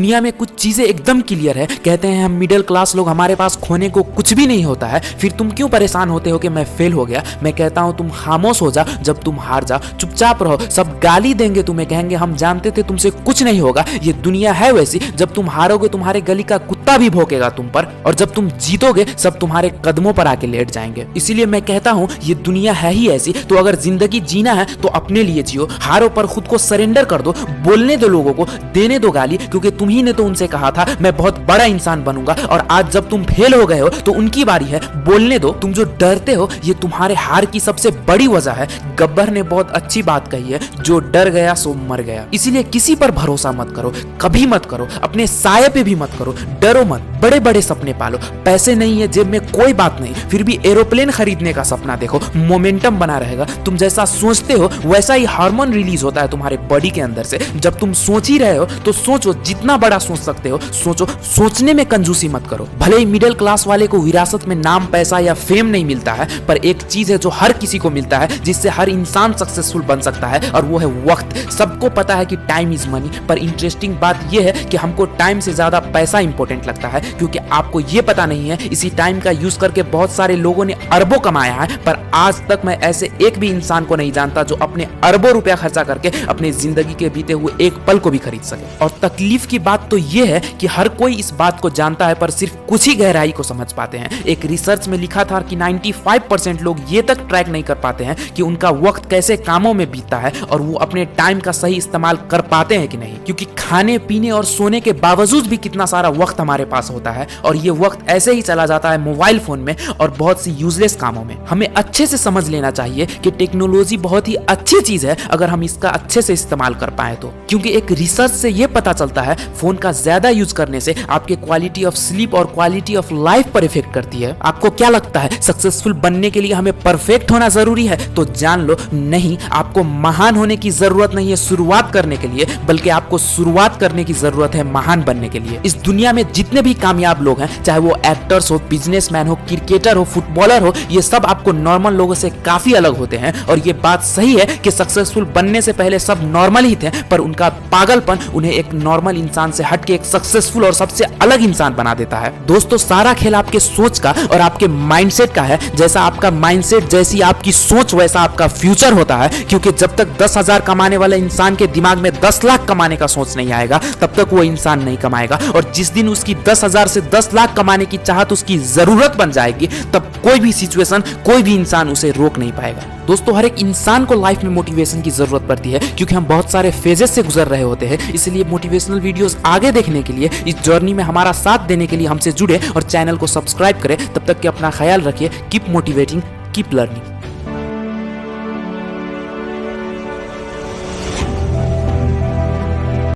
दुनिया में कुछ चीजें एकदम क्लियर है। कहते हैं हम मिडिल क्लास लोग, हमारे पास खोने को कुछ भी नहीं होता है, फिर तुम क्यों परेशान होते हो कि मैं फेल हो गया। मैं कहता हूं तुम खामोश हो जा जब तुम हार जा, चुपचाप रहो। सब गाली देंगे तुम्हें, कहेंगे हम जानते थे तुमसे कुछ नहीं होगा। ये दुनिया है वैसी, जब तुम हारोगे तुम्हारे गली का कुत्ता भी भौंकेगा तुम पर, और जब तुम जीतोगे सब तुम्हारे कदमों पर आके लेट जाएंगे। इसीलिए मैं कहता हूं ये दुनिया है ही ऐसी, तो अगर जिंदगी जीना है तो अपने लिए जियो। हारो पर खुद को सरेंडर कर दो, बोलने दो लोगों को, देने दो गाली, क्योंकि तुम ही ने तो उनसे कहा था मैं बहुत बड़ा इंसान बनूंगा, और आज जब तुम फेल हो गए हो तो उनकी बारी है, बोलने दो। तुम जो डरते हो ये तुम्हारे हार की सबसे बड़ी वजह है। गब्बर ने बहुत अच्छी बात कही है, जो डर गया सो मर गया। इसीलिए किसी पर भरोसा मत करो, कभी मत करो, अपने साये पे भी मत करो। डरो मत, बड़े बड़े सपने पालो। पैसे नहीं है जेब में कोई बात नहीं, फिर भी एरोप्लेन खरीदने का सपना देखो, मोमेंटम बना रहेगा। तुम जैसा सोचते हो वैसा ही हार्मोन रिलीज होता है तुम्हारे बॉडी के अंदर से। जब तुम सोच ही रहे हो तो सोचो, जितना बड़ा सोच सकते हो सोचो। सोचने में कंजूसी मत करो। भले ही मिडिल क्लास वाले को विरासत में नाम, पैसा या फेम नहीं मिलता है, पर एक चीज है जो हर किसी को मिलता है, जिससे हर इंसान सक्सेसफुल बन सकता है, और वो है वक्त। सबको पता है कि टाइम इज मनी, पर इंटरेस्टिंग बात यह है कि हमको टाइम से ज्यादा पैसा इंपॉर्टेंट लगता है, क्योंकि आपको ये पता नहीं है इसी टाइम का यूज करके बहुत सारे लोगों ने अरबों कमाया है, पर आज तक मैं ऐसे एक भी इंसान को नहीं जानता जो अपने अरबों रुपया खर्चा करके अपनी जिंदगी के बीते हुए एक पल को भी खरीद सके। और तकलीफ की बात तो यह है कि हर कोई इस बात को जानता है, पर सिर्फ कुछ ही गहराई को समझ पाते हैं। एक रिसर्च में लिखा था कि 95% लोग ये तक ट्रैक नहीं कर पाते हैं कि उनका वक्त कैसे कामों में बीतता है, और वो अपने टाइम का सही इस्तेमाल कर पाते हैं कि नहीं। क्योंकि खाने पीने और सोने के बावजूद भी कितना सारा वक्त हमारे पास होता है, और ये वक्त ऐसे ही चला जाता है मोबाइल फोन में और बहुत सी यूजलेस कामों में। हमें अच्छे से समझ लेना चाहिए कि टेक्नोलॉजी बहुत ही अच्छी चीज है अगर हम इसका अच्छे से इस्तेमाल कर पाए तो। क्योंकि एक रिसर्च से ये पता चलता है फोन का ज्यादा यूज करने से आपके क्वालिटी ऑफ स्लीप और क्वालिटी ऑफ लाइफ पर इफेक्ट करती है। आपको क्या लगता है सक्सेसफुल बनने के लिए हमें परफेक्ट होना जरूरी है? तो जान लो नहीं, आपको महान होने की जरूरत नहीं है शुरुआत करने के लिए, बल्कि आपको शुरुआत करने की जरूरत है महान बनने के लिए। इस दुनिया में जितने भी कामयाब लोग हैं, चाहे वो एक्टर्स हो, बिजनेसमैन हो, क्रिकेटर हो, फुटबॉलर हो, ये सब आपको नॉर्मल लोगों से काफी अलग होते हैं। और ये बात सही है कि सक्सेसफुल बनने से पहले सब नॉर्मल ही थे, पर उनका पागलपन उन्हें एक नॉर्मल इंसान से हटके एक सक्सेसफुल और सबसे अलग इंसान बना देता है। दोस्तों, सारा खेल आपके सोच का और आपके माइंडसेट का है। जैसा आपका माइंडसेट, जैसी आपकी सोच, वैसा आपका फ्यूचर होता है। क्योंकि जब तक 10,000 कमाने वाले इंसान के दिमाग में 10 लाख कमाने का सोच नहीं आएगा, तब तक वो इंसान नहीं कमाएगा। और जिस दिन उसकी 10,000 से 10 लाख कमाने की चाहत उसकी जरूरत बन जाएगी, तब कोई भी सिचुएशन, कोई भी इंसान उसे रोक नहीं पाएगा। दोस्तों, हर एक इंसान को लाइफ में मोटिवेशन की जरूरत पड़ती है, क्योंकि हम बहुत सारे फेजेस से गुजर रहे होते हैं। इसलिए मोटिवेशनल वीडियोस आगे देखने के लिए, इस जर्नी में हमारा साथ देने के लिए हमसे जुड़े और चैनल को सब्सक्राइब करें। तब तक के अपना ख्याल रखिए। Keep motivating, keep learning.